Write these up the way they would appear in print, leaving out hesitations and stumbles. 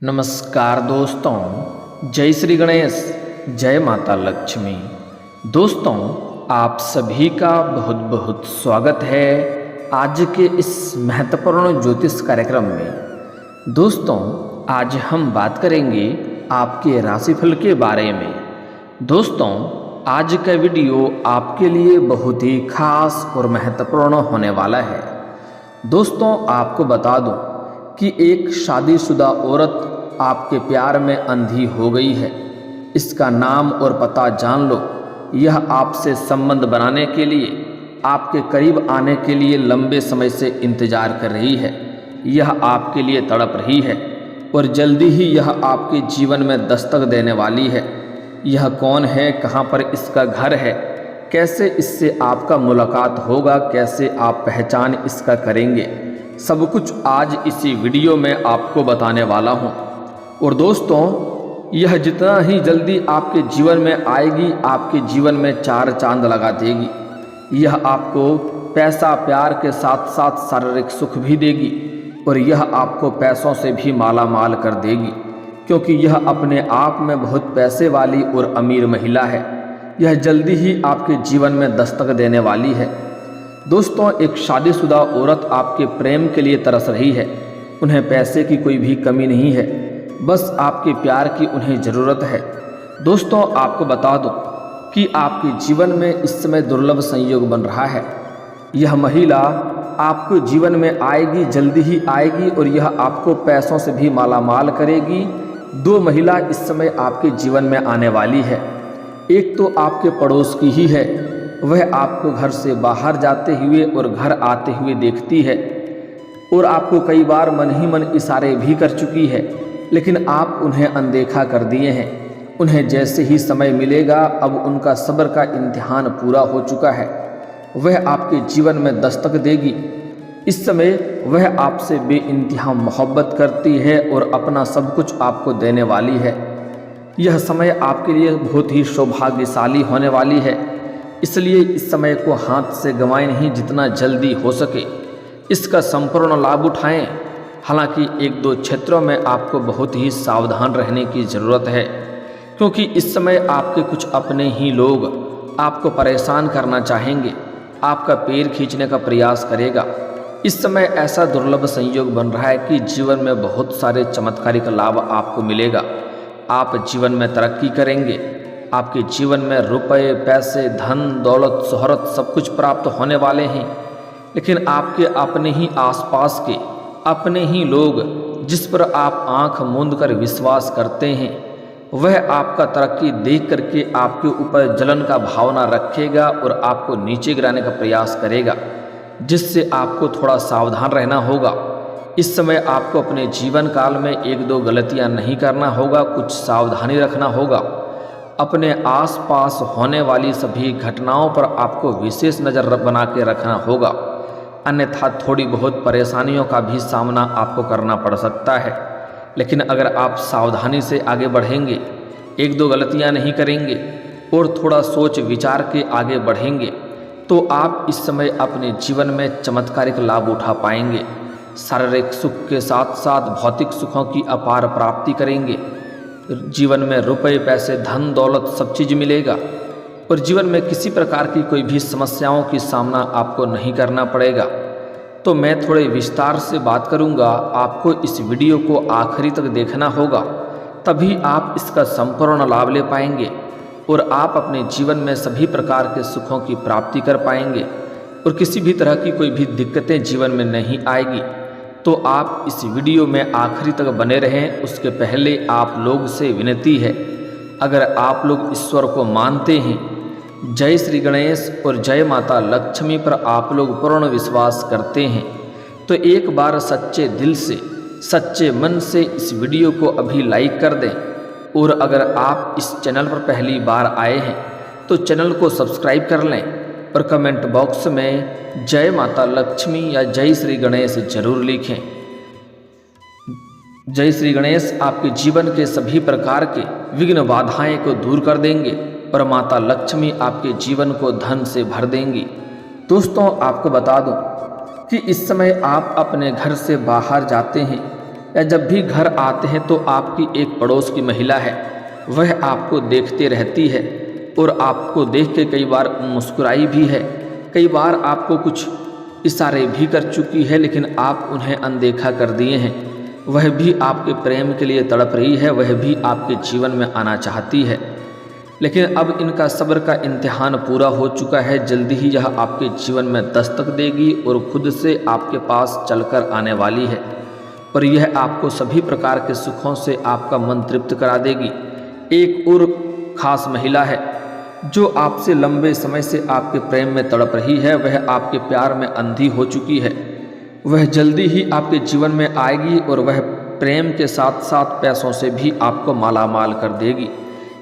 नमस्कार दोस्तों, जय श्री गणेश, जय माता लक्ष्मी। दोस्तों, आप सभी का बहुत बहुत स्वागत है आज के इस महत्वपूर्ण ज्योतिष कार्यक्रम में। दोस्तों, आज हम बात करेंगे आपके राशिफल के बारे में। दोस्तों, आज का वीडियो आपके लिए बहुत ही खास और महत्वपूर्ण होने वाला है। दोस्तों, आपको बता दूं कि एक शादीशुदा औरत आपके प्यार में अंधी हो गई है। इसका नाम और पता जान लो। यह आपसे संबंध बनाने के लिए, आपके करीब आने के लिए लंबे समय से इंतजार कर रही है। यह आपके लिए तड़प रही है और जल्दी ही यह आपके जीवन में दस्तक देने वाली है। यह कौन है, कहाँ पर इसका घर है, कैसे इससे आपका मुलाकात होगा, कैसे आप पहचान इसका करेंगे, सब कुछ आज इसी वीडियो में आपको बताने वाला हूँ। और दोस्तों, यह जितना ही जल्दी आपके जीवन में आएगी, आपके जीवन में चार चांद लगा देगी। यह आपको पैसा, प्यार के साथ साथ शारीरिक सुख भी देगी और यह आपको पैसों से भी माला माल कर देगी, क्योंकि यह अपने आप में बहुत पैसे वाली और अमीर महिला है। यह जल्दी ही आपके जीवन में दस्तक देने वाली है। दोस्तों, एक शादीशुदा औरत आपके प्रेम के लिए तरस रही है। उन्हें पैसे की कोई भी कमी नहीं है, बस आपके प्यार की उन्हें ज़रूरत है। दोस्तों, आपको बता दूं कि आपके जीवन में इस समय दुर्लभ संयोग बन रहा है। यह महिला आपके जीवन में आएगी, जल्दी ही आएगी और यह आपको पैसों से भी मालामाल करेगी। दो महिला इस समय आपके जीवन में आने वाली है। एक तो आपके पड़ोस की ही है, वह आपको घर से बाहर जाते हुए और घर आते हुए देखती है और आपको कई बार मन ही मन इशारे भी कर चुकी है, लेकिन आप उन्हें अनदेखा कर दिए हैं। उन्हें जैसे ही समय मिलेगा, अब उनका सब्र का इम्तिहान पूरा हो चुका है। वह आपके जीवन में दस्तक देगी। इस समय वह आपसे बेइंतहा मोहब्बत करती है और अपना सब कुछ आपको देने वाली है। यह समय आपके लिए बहुत ही सौभाग्यशाली होने वाली है, इसलिए इस समय को हाथ से गंवाएं नहीं। जितना जल्दी हो सके इसका संपूर्ण लाभ उठाएं। हालांकि एक दो क्षेत्रों में आपको बहुत ही सावधान रहने की ज़रूरत है, क्योंकि इस समय आपके कुछ अपने ही लोग आपको परेशान करना चाहेंगे, आपका पैर खींचने का प्रयास करेगा। इस समय ऐसा दुर्लभ संयोग बन रहा है कि जीवन में बहुत सारे चमत्कारिक लाभ आपको मिलेगा। आप जीवन में तरक्की करेंगे। आपके जीवन में रुपए, पैसे, धन, दौलत, शोहरत सब कुछ प्राप्त होने वाले हैं। लेकिन आपके अपने ही आसपास के अपने ही लोग, जिस पर आप आंख मूंद कर विश्वास करते हैं, वह आपका तरक्की देख करके आपके ऊपर जलन का भावना रखेगा और आपको नीचे गिराने का प्रयास करेगा, जिससे आपको थोड़ा सावधान रहना होगा। इस समय आपको अपने जीवन काल में एक दो गलतियां नहीं करना होगा, कुछ सावधानी रखना होगा। अपने आसपास होने वाली सभी घटनाओं पर आपको विशेष नज़र बना के रखना होगा, अन्यथा थोड़ी बहुत परेशानियों का भी सामना आपको करना पड़ सकता है। लेकिन अगर आप सावधानी से आगे बढ़ेंगे, एक दो गलतियां नहीं करेंगे और थोड़ा सोच विचार के आगे बढ़ेंगे, तो आप इस समय अपने जीवन में चमत्कारिक लाभ उठा पाएंगे। शारीरिक सुख के साथ साथ भौतिक सुखों की अपार प्राप्ति करेंगे। जीवन में रुपए, पैसे, धन, दौलत सब चीज़ मिलेगा और जीवन में किसी प्रकार की कोई भी समस्याओं की सामना आपको नहीं करना पड़ेगा। तो मैं थोड़े विस्तार से बात करूंगा। आपको इस वीडियो को आखिरी तक देखना होगा, तभी आप इसका संपूर्ण लाभ ले पाएंगे और आप अपने जीवन में सभी प्रकार के सुखों की प्राप्ति कर पाएंगे और किसी भी तरह की कोई भी दिक्कतें जीवन में नहीं आएगी। तो आप इस वीडियो में आखिरी तक बने रहें। उसके पहले आप लोग से विनती है, अगर आप लोग ईश्वर को मानते हैं, जय श्री गणेश और जय माता लक्ष्मी पर आप लोग पूर्ण विश्वास करते हैं, तो एक बार सच्चे दिल से, सच्चे मन से इस वीडियो को अभी लाइक कर दें। और अगर आप इस चैनल पर पहली बार आए हैं तो चैनल को सब्सक्राइब कर लें और कमेंट बॉक्स में जय माता लक्ष्मी या जय श्री गणेश जरूर लिखें। जय श्री गणेश आपके जीवन के सभी प्रकार के विघ्न बाधाएं को दूर कर देंगे और माता लक्ष्मी आपके जीवन को धन से भर देंगी। दोस्तों, आपको बता दूं कि इस समय आप अपने घर से बाहर जाते हैं या जब भी घर आते हैं तो आपकी एक पड़ोस की महिला है, वह आपको देखते रहती है और आपको देख के कई बार मुस्कुराई भी है, कई बार आपको कुछ इशारे भी कर चुकी है, लेकिन आप उन्हें अनदेखा कर दिए हैं। वह भी आपके प्रेम के लिए तड़प रही है, वह भी आपके जीवन में आना चाहती है, लेकिन अब इनका सब्र का इम्तिहान पूरा हो चुका है। जल्दी ही यह आपके जीवन में दस्तक देगी और खुद से आपके पास चलकर आने वाली है और यह आपको सभी प्रकार के सुखों से आपका मन तृप्त करा देगी। एक और खास महिला है जो आपसे लंबे समय से आपके प्रेम में तड़प रही है, वह आपके प्यार में अंधी हो चुकी है। वह जल्दी ही आपके जीवन में आएगी और वह प्रेम के साथ साथ पैसों से भी आपको मालामाल कर देगी।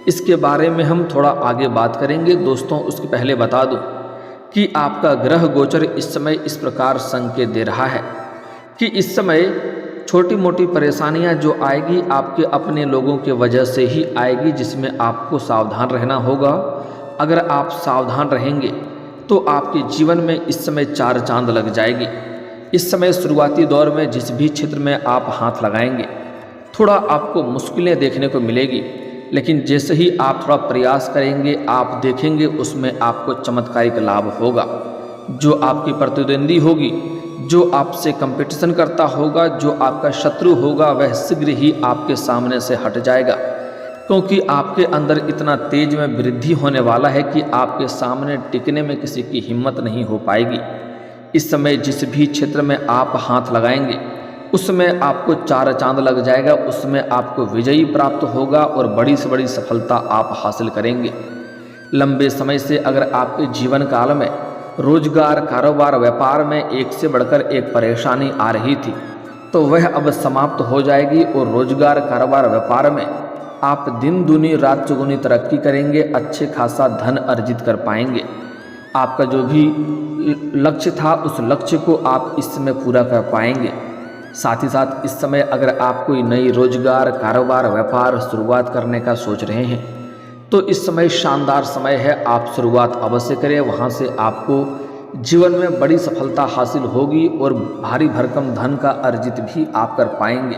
इसके बारे में हम थोड़ा आगे बात करेंगे दोस्तों। उसके पहले बता दूं कि आपका ग्रह गोचर इस समय इस प्रकार संकेत दे रहा है कि इस समय छोटी मोटी परेशानियां जो आएगी आपके अपने लोगों के वजह से ही आएगी, जिसमें आपको सावधान रहना होगा। अगर आप सावधान रहेंगे तो आपके जीवन में इस समय चार चांद लग जाएगी। इस समय शुरुआती दौर में जिस भी क्षेत्र में आप हाथ लगाएंगे थोड़ा आपको मुश्किलें देखने को मिलेगी, लेकिन जैसे ही आप थोड़ा प्रयास करेंगे आप देखेंगे उसमें आपको चमत्कारिक लाभ होगा। जो आपकी प्रतिद्वंदी होगी, जो आपसे कंपटीशन करता होगा, जो आपका शत्रु होगा, वह शीघ्र ही आपके सामने से हट जाएगा, क्योंकि आपके अंदर इतना तेज में वृद्धि होने वाला है कि आपके सामने टिकने में किसी की हिम्मत नहीं हो पाएगी। इस समय जिस भी क्षेत्र में आप हाथ लगाएंगे उसमें आपको चार चांद लग जाएगा, उसमें आपको विजयी प्राप्त होगा और बड़ी से बड़ी सफलता आप हासिल करेंगे। लंबे समय से अगर आपके जीवन काल में रोजगार, कारोबार, व्यापार में एक से बढ़कर एक परेशानी आ रही थी तो वह अब समाप्त हो जाएगी और रोजगार, कारोबार, व्यापार में आप दिन दूनी रात चौगुनी तरक्की करेंगे, अच्छे खासा धन अर्जित कर पाएंगे। आपका जो भी लक्ष्य था उस लक्ष्य को आप इस समय पूरा कर पाएंगे। साथ ही साथ इस समय अगर आप कोई नई रोजगार, कारोबार, व्यापार शुरुआत करने का सोच रहे हैं तो इस समय शानदार समय है, आप शुरुआत अवश्य करें। वहाँ से आपको जीवन में बड़ी सफलता हासिल होगी और भारी भरकम धन का अर्जित भी आप कर पाएंगे।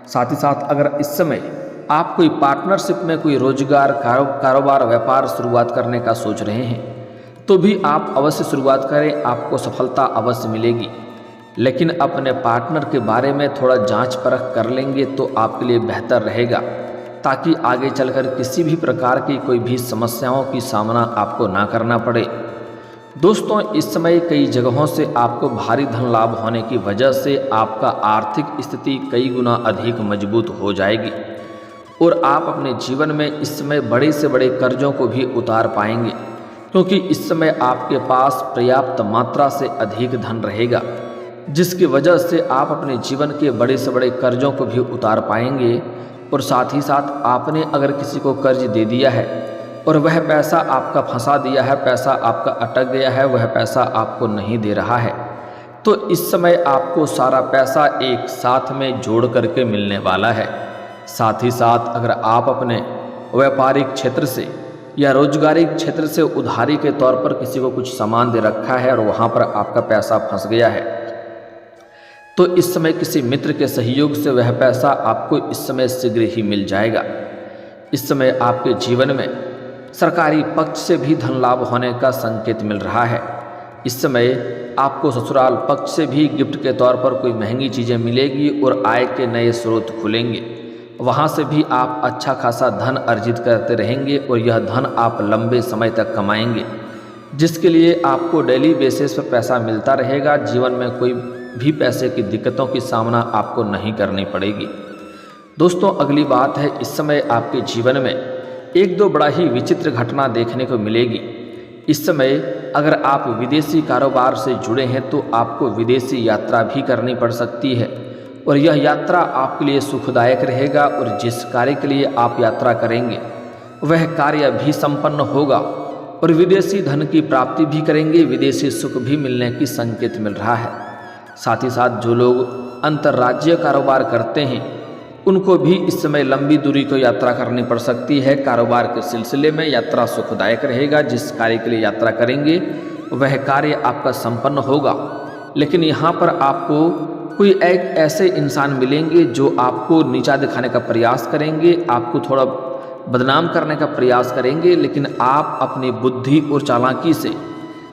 साथ ही साथ अगर इस समय आप कोई पार्टनरशिप में कोई रोजगार, कारोबार, व्यापार शुरुआत करने का सोच रहे हैं तो भी आप अवश्य शुरुआत करें, आपको सफलता अवश्य मिलेगी। लेकिन अपने पार्टनर के बारे में थोड़ा जांच परख कर लेंगे तो आपके लिए बेहतर रहेगा, ताकि आगे चलकर किसी भी प्रकार की कोई भी समस्याओं की सामना आपको ना करना पड़े। दोस्तों, इस समय कई जगहों से आपको भारी धन लाभ होने की वजह से आपका आर्थिक स्थिति कई गुना अधिक मजबूत हो जाएगी और आप अपने जीवन में इस समय बड़े से बड़े कर्जों को भी उतार पाएंगे, क्योंकि इस समय आपके पास पर्याप्त मात्रा से अधिक धन रहेगा, जिसकी वजह से आप अपने जीवन के बड़े से बड़े कर्जों को भी उतार पाएंगे। और साथ ही साथ आपने अगर किसी को कर्ज दे दिया है और वह पैसा आपका फंसा दिया है, पैसा आपका अटक गया है, वह पैसा आपको नहीं दे रहा है, तो इस समय आपको सारा पैसा एक साथ में जोड़ करके मिलने वाला है। साथ ही साथ अगर आप अपने व्यापारिक क्षेत्र से या रोजगारिक क्षेत्र से उधारी के तौर पर किसी को कुछ सामान दे रखा है और वहाँ पर आपका पैसा फंस गया है तो इस समय किसी मित्र के सहयोग से वह पैसा आपको इस समय शीघ्र ही मिल जाएगा। इस समय आपके जीवन में सरकारी पक्ष से भी धन लाभ होने का संकेत मिल रहा है। इस समय आपको ससुराल पक्ष से भी गिफ्ट के तौर पर कोई महंगी चीज़ें मिलेगी और आय के नए स्रोत खुलेंगे, वहाँ से भी आप अच्छा खासा धन अर्जित करते रहेंगे और यह धन आप लंबे समय तक कमाएंगे, जिसके लिए आपको डेली बेसिस पर पैसा मिलता रहेगा। जीवन में कोई भी पैसे की दिक्कतों की सामना आपको नहीं करनी पड़ेगी। दोस्तों, अगली बात है, इस समय आपके जीवन में एक दो बड़ा ही विचित्र घटना देखने को मिलेगी। इस समय अगर आप विदेशी कारोबार से जुड़े हैं तो आपको विदेशी यात्रा भी करनी पड़ सकती है और यह यात्रा आपके लिए सुखदायक रहेगा और जिस कार्य के लिए आप यात्रा करेंगे वह कार्य भी संपन्न होगा और विदेशी धन की प्राप्ति भी करेंगे, विदेशी सुख भी मिलने की संकेत मिल रहा है। साथ ही साथ जो लोग अंतर्राज्यीय कारोबार करते हैं उनको भी इस समय लंबी दूरी को यात्रा करनी पड़ सकती है। कारोबार के सिलसिले में यात्रा सुखदायक रहेगा, जिस कार्य के लिए यात्रा करेंगे वह कार्य आपका संपन्न होगा, लेकिन यहाँ पर आपको कोई एक ऐसे इंसान मिलेंगे जो आपको नीचा दिखाने का प्रयास करेंगे, आपको थोड़ा बदनाम करने का प्रयास करेंगे, लेकिन आप अपनी बुद्धि और चालाकी से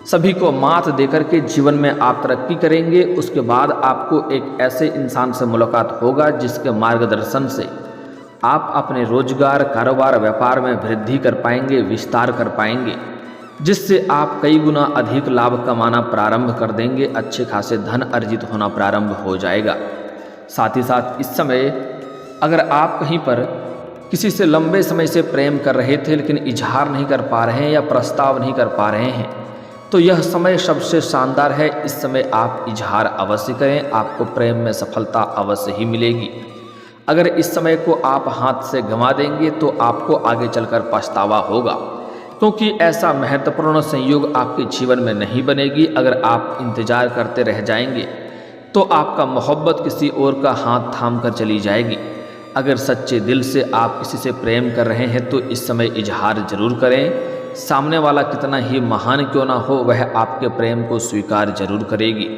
सभी को मात देकर के जीवन में आप तरक्की करेंगे। उसके बाद आपको एक ऐसे इंसान से मुलाकात होगा जिसके मार्गदर्शन से आप अपने रोजगार, कारोबार, व्यापार में वृद्धि कर पाएंगे, विस्तार कर पाएंगे, जिससे आप कई गुना अधिक लाभ कमाना प्रारंभ कर देंगे, अच्छे खासे धन अर्जित होना प्रारंभ हो जाएगा। साथ ही साथ इस समय अगर आप कहीं पर किसी से लंबे समय से प्रेम कर रहे थे लेकिन इजहार नहीं कर पा रहे हैं या प्रस्ताव नहीं कर पा रहे हैं, तो यह समय सबसे शानदार है। इस समय आप इजहार अवश्य करें, आपको प्रेम में सफलता अवश्य ही मिलेगी। अगर इस समय को आप हाथ से गंवा देंगे तो आपको आगे चलकर पछतावा होगा, क्योंकि ऐसा महत्वपूर्ण संयोग आपके जीवन में नहीं बनेगी। अगर आप इंतजार करते रह जाएंगे तो आपका मोहब्बत किसी और का हाथ थाम कर चली जाएगी। अगर सच्चे दिल से आप किसी से प्रेम कर रहे हैं तो इस समय इजहार जरूर करें। सामने वाला कितना ही महान क्यों ना हो, वह आपके प्रेम को स्वीकार जरूर करेगी।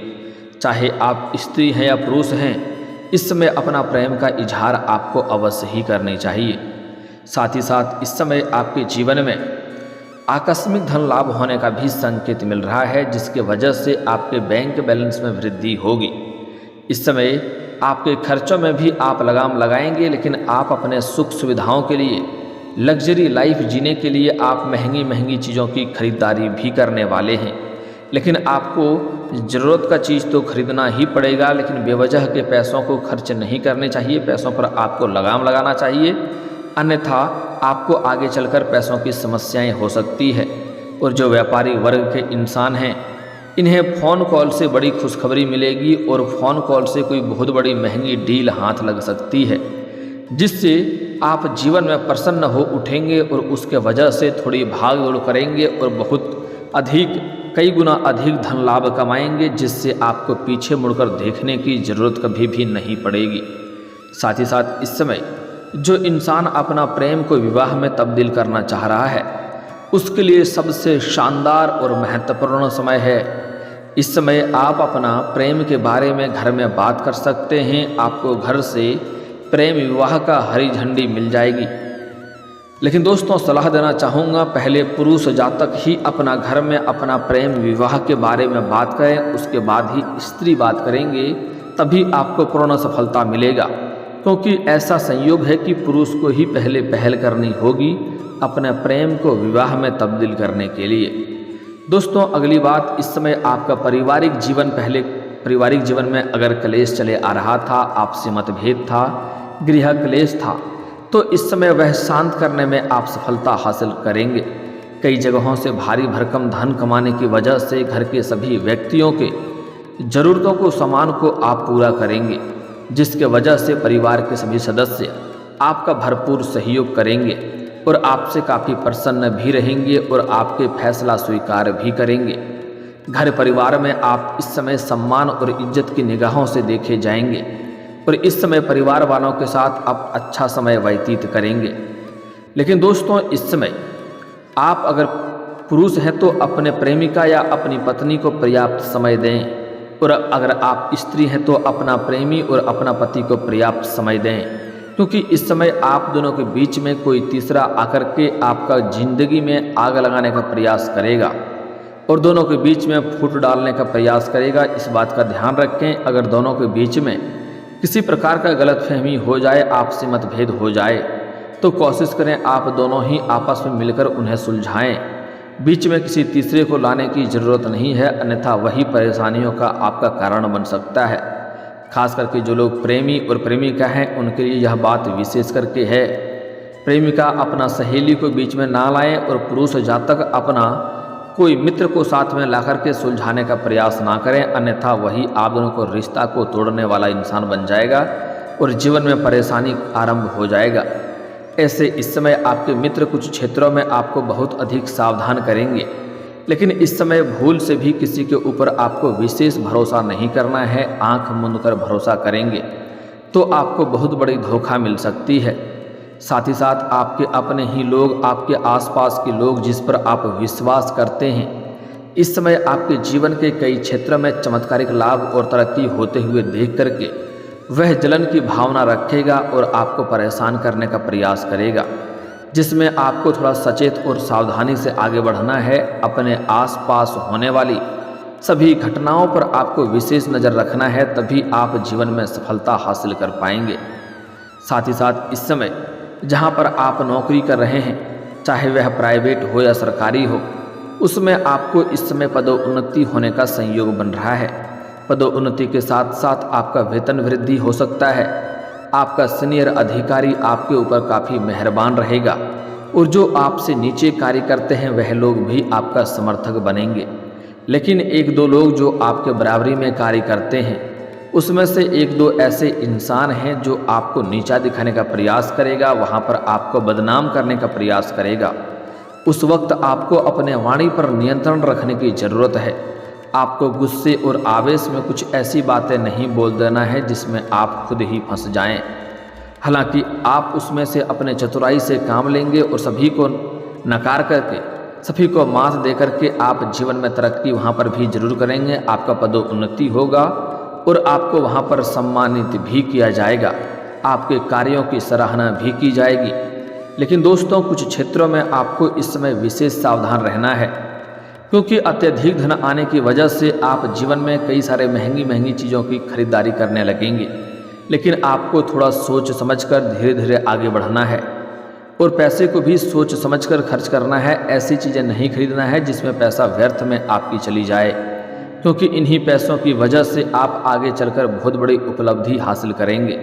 चाहे आप स्त्री हैं या पुरुष हैं, इस समय अपना प्रेम का इजहार आपको अवश्य ही करनी चाहिए। साथ ही साथ इस समय आपके जीवन में आकस्मिक धन लाभ होने का भी संकेत मिल रहा है, जिसके वजह से आपके बैंक बैलेंस में वृद्धि होगी। इस समय आपके खर्चों में भी आप लगाम लगाएंगे, लेकिन आप अपने सुख सुविधाओं के लिए, लग्जरी लाइफ जीने के लिए आप महंगी महंगी चीज़ों की खरीदारी भी करने वाले हैं। लेकिन आपको ज़रूरत का चीज़ तो खरीदना ही पड़ेगा, लेकिन बेवजह के पैसों को खर्च नहीं करने चाहिए। पैसों पर आपको लगाम लगाना चाहिए, अन्यथा आपको आगे चलकर पैसों की समस्याएं हो सकती है। और जो व्यापारी वर्ग के इंसान हैं, इन्हें फ़ोन कॉल से बड़ी खुशखबरी मिलेगी और फ़ोन कॉल से कोई बहुत बड़ी महंगी डील हाथ लग सकती है, जिससे आप जीवन में प्रसन्न हो उठेंगे और उसके वजह से थोड़ी भाग दौड़ करेंगे और बहुत अधिक, कई गुना अधिक धन लाभ कमाएंगे, जिससे आपको पीछे मुड़कर देखने की ज़रूरत कभी भी नहीं पड़ेगी। साथ ही साथ इस समय जो इंसान अपना प्रेम को विवाह में तब्दील करना चाह रहा है, उसके लिए सबसे शानदार और महत्वपूर्ण समय है। इस समय आप अपना प्रेम के बारे में घर में बात कर सकते हैं। आपको घर से प्रेम विवाह का हरी झंडी मिल जाएगी। लेकिन दोस्तों, सलाह देना चाहूँगा, पहले पुरुष जातक ही अपना घर में अपना प्रेम विवाह के बारे में बात करें, उसके बाद ही स्त्री बात करेंगे, तभी आपको पूर्ण सफलता मिलेगा। क्योंकि ऐसा संयोग है कि पुरुष को ही पहले पहल करनी होगी अपने प्रेम को विवाह में तब्दील करने के लिए। दोस्तों, अगली बात, इस समय आपका पारिवारिक जीवन, पहले पारिवारिक जीवन में अगर क्लेश चले आ रहा था, आपसी मतभेद था, गृह क्लेश था, तो इस समय वह शांत करने में आप सफलता हासिल करेंगे। कई जगहों से भारी भरकम धन कमाने की वजह से घर के सभी व्यक्तियों के ज़रूरतों को, सामान को आप पूरा करेंगे, जिसके वजह से परिवार के सभी सदस्य आपका भरपूर सहयोग करेंगे और आपसे काफ़ी प्रसन्न भी रहेंगे और आपके फैसला स्वीकार भी करेंगे। घर परिवार में आप इस समय सम्मान और इज्जत की निगाहों से देखे जाएंगे और इस समय परिवार वालों के साथ आप अच्छा समय व्यतीत करेंगे। लेकिन दोस्तों, इस समय आप अगर पुरुष हैं तो अपने प्रेमिका या अपनी पत्नी को पर्याप्त समय दें, और अगर आप स्त्री हैं तो अपना प्रेमी और अपना पति को पर्याप्त समय दें, क्योंकि इस समय आप दोनों के बीच में कोई तीसरा आकर के आपका जिंदगी में आग लगाने का प्रयास करेगा और दोनों के बीच में फूट डालने का प्रयास करेगा। इस बात का ध्यान रखें, अगर दोनों के बीच में किसी प्रकार का गलतफहमी हो जाए, आपसी मतभेद हो जाए, तो कोशिश करें आप दोनों ही आपस में मिलकर उन्हें सुलझाएं। बीच में किसी तीसरे को लाने की ज़रूरत नहीं है, अन्यथा वही परेशानियों का आपका कारण बन सकता है। खास करके जो लोग प्रेमी और प्रेमिका हैं, उनके लिए यह बात विशेष करके है। प्रेमिका अपना सहेली को बीच में ना लाएं और पुरुष जातक अपना कोई मित्र को साथ में लाकर के सुलझाने का प्रयास ना करें, अन्यथा वही आप दोनों को रिश्ता को तोड़ने वाला इंसान बन जाएगा और जीवन में परेशानी आरंभ हो जाएगा। ऐसे इस समय आपके मित्र कुछ क्षेत्रों में आपको बहुत अधिक सावधान करेंगे, लेकिन इस समय भूल से भी किसी के ऊपर आपको विशेष भरोसा नहीं करना है। आंख मूंद कर भरोसा करेंगे तो आपको बहुत बड़ी धोखा मिल सकती है। साथ ही साथ आपके अपने ही लोग, आपके आसपास के लोग जिस पर आप विश्वास करते हैं, इस समय आपके जीवन के कई क्षेत्रों में चमत्कारिक लाभ और तरक्की होते हुए देख करके वह जलन की भावना रखेगा और आपको परेशान करने का प्रयास करेगा, जिसमें आपको थोड़ा सचेत और सावधानी से आगे बढ़ना है। अपने आसपास होने वाली सभी घटनाओं पर आपको विशेष नज़र रखना है, तभी आप जीवन में सफलता हासिल कर पाएंगे। साथ ही साथ इस समय जहां पर आप नौकरी कर रहे हैं, चाहे वह प्राइवेट हो या सरकारी हो, उसमें आपको इस समय पदोन्नति होने का संयोग बन रहा है। पदोन्नति के साथ साथ आपका वेतन वृद्धि हो सकता है। आपका सीनियर अधिकारी आपके ऊपर काफ़ी मेहरबान रहेगा और जो आपसे नीचे कार्य करते हैं वह लोग भी आपका समर्थक बनेंगे। लेकिन एक दो लोग जो आपके बराबरी में कार्य करते हैं, उसमें से एक दो ऐसे इंसान हैं जो आपको नीचा दिखाने का प्रयास करेगा, वहाँ पर आपको बदनाम करने का प्रयास करेगा। उस वक्त आपको अपने वाणी पर नियंत्रण रखने की ज़रूरत है। आपको गुस्से और आवेश में कुछ ऐसी बातें नहीं बोल देना है जिसमें आप खुद ही फंस जाएं। हालांकि आप उसमें से अपने चतुराई से काम लेंगे और सभी को नकार करके, सभी को मात दे करके आप जीवन में तरक्की वहाँ पर भी जरूर करेंगे। आपका पदोन्नति होगा और आपको वहाँ पर सम्मानित भी किया जाएगा। आपके कार्यों की सराहना भी की जाएगी। लेकिन दोस्तों, कुछ क्षेत्रों में आपको इस समय विशेष सावधान रहना है, क्योंकि अत्यधिक धन आने की वजह से आप जीवन में कई सारे महंगी महंगी चीज़ों की खरीदारी करने लगेंगे। लेकिन आपको थोड़ा सोच समझकर धीरे धीरे आगे बढ़ना है और पैसे को भी सोच समझकर खर्च करना है। ऐसी चीज़ें नहीं खरीदना है जिसमें पैसा व्यर्थ में आपकी चली जाए, क्योंकि इन्हीं पैसों की वजह से आप आगे चलकर बहुत बड़ी उपलब्धि हासिल करेंगे।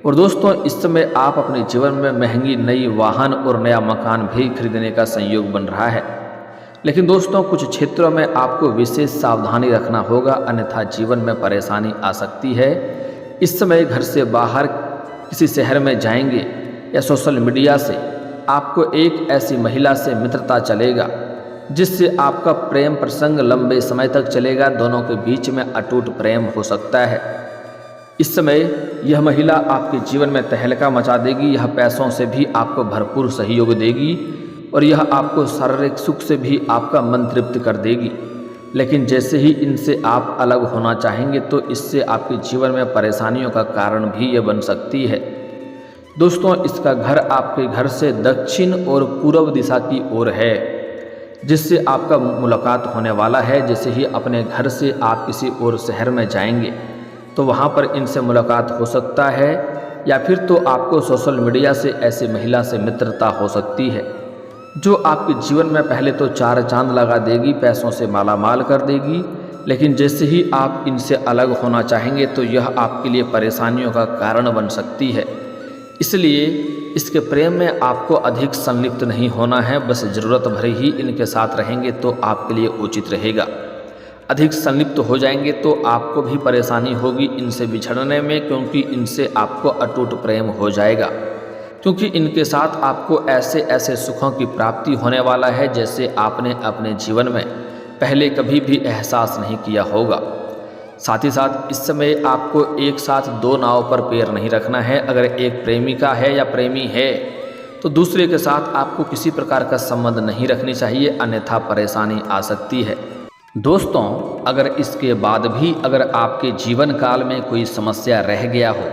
और दोस्तों, इस समय आप अपने जीवन में महंगी नई वाहन और नया मकान भी खरीदने का संयोग बन रहा है। लेकिन दोस्तों, कुछ क्षेत्रों में आपको विशेष सावधानी रखना होगा, अन्यथा जीवन में परेशानी आ सकती है। इस समय घर से बाहर किसी शहर में जाएंगे या सोशल मीडिया से आपको एक ऐसी महिला से मित्रता चलेगा जिससे आपका प्रेम प्रसंग लंबे समय तक चलेगा। दोनों के बीच में अटूट प्रेम हो सकता है। इस समय यह महिला आपके जीवन में तहलका मचा देगी। यह पैसों से भी आपको भरपूर सहयोग देगी और यह आपको शारीरिक सुख से भी आपका मन तृप्त कर देगी। लेकिन जैसे ही इनसे आप अलग होना चाहेंगे तो इससे आपके जीवन में परेशानियों का कारण भी ये बन सकती है। दोस्तों, इसका घर आपके घर से दक्षिण और पूर्व दिशा की ओर है, जिससे आपका मुलाकात होने वाला है। जैसे ही अपने घर से आप किसी और शहर में जाएंगे तो वहाँ पर इनसे मुलाकात हो सकता है, या फिर तो आपको सोशल मीडिया से ऐसी महिला से मित्रता हो सकती है जो आपके जीवन में पहले तो चार चांद लगा देगी, पैसों से मालामाल कर देगी। लेकिन जैसे ही आप इनसे अलग होना चाहेंगे तो यह आपके लिए परेशानियों का कारण बन सकती है। इसलिए इसके प्रेम में आपको अधिक संलिप्त नहीं होना है, बस ज़रूरत भर ही इनके साथ रहेंगे तो आपके लिए उचित रहेगा। अधिक संलिप्त हो जाएंगे तो आपको भी परेशानी होगी इनसे बिछड़ने में, क्योंकि इनसे आपको अटूट प्रेम हो जाएगा। क्योंकि इनके साथ आपको ऐसे ऐसे सुखों की प्राप्ति होने वाला है जैसे आपने अपने जीवन में पहले कभी भी एहसास नहीं किया होगा। साथ ही साथ इस समय आपको एक साथ दो नाव पर पैर नहीं रखना है। अगर एक प्रेमिका है या प्रेमी है तो दूसरे के साथ आपको किसी प्रकार का संबंध नहीं रखनी चाहिए, अन्यथा परेशानी आ सकती है। दोस्तों, अगर इसके बाद भी अगर आपके जीवन काल में कोई समस्या रह गया हो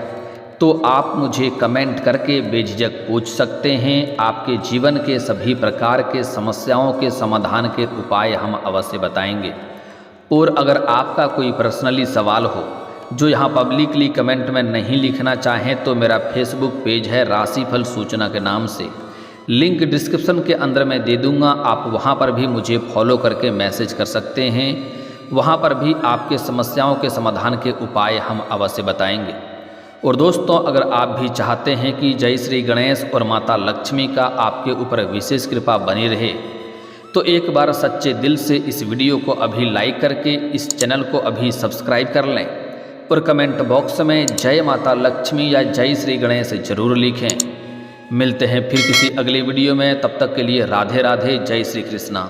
तो आप मुझे कमेंट करके बेझिझक पूछ सकते हैं। आपके जीवन के सभी प्रकार के समस्याओं के समाधान के उपाय हम अवश्य बताएंगे। और अगर आपका कोई पर्सनली सवाल हो जो यहाँ पब्लिकली कमेंट में नहीं लिखना चाहें तो मेरा फेसबुक पेज है राशिफल सूचना के नाम से, लिंक डिस्क्रिप्शन के अंदर मैं दे दूंगा। आप वहाँ पर भी मुझे फॉलो करके मैसेज कर सकते हैं। वहाँ पर भी आपके समस्याओं के समाधान के उपाय हम अवश्य बताएंगे। और दोस्तों, अगर आप भी चाहते हैं कि जय श्री गणेश और माता लक्ष्मी का आपके ऊपर विशेष कृपा बनी रहे तो एक बार सच्चे दिल से इस वीडियो को अभी लाइक करके इस चैनल को अभी सब्सक्राइब कर लें और कमेंट बॉक्स में जय माता लक्ष्मी या जय श्री गणेश जरूर लिखें। मिलते हैं फिर किसी अगली वीडियो में, तब तक के लिए राधे राधे, जय श्री कृष्णा।